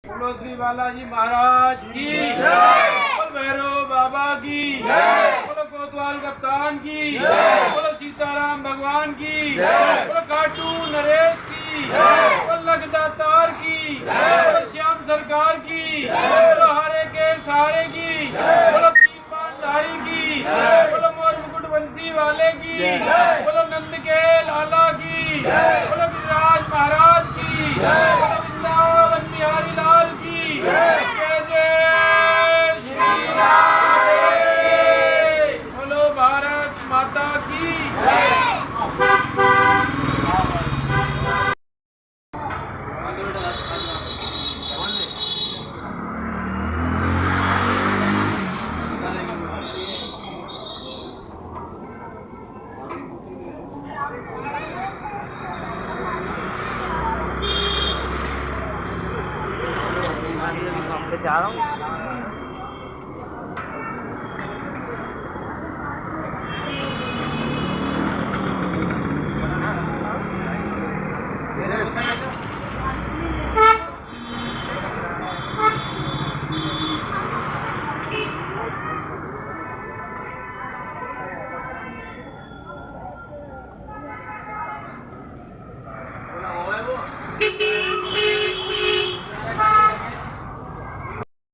बोलो श्री बालाजी महाराज की जय। बोलो भैरव बाबा की जय। बोलो कोतवाल कप्तान की जय। बोलो सीताराम भगवान की जय। बोलो कार्टून नरेश की जय। बोलो लगदातार की जय। बोलो श्याम सरकार की जय। बोलो हरे के सहारे की जय। बोलो तीन बाणधारी की जय। बोलो मोर मुकुट बंसी वाले की जय। बोलो नंद के लाला की जय। बोलो गिरिराज महाराज की जय। बोलो वृंदावन बिहारी लाल की जय। जय जय श्री राधे। बोलो भारत माता की जय। जा रहा हूँ। बोला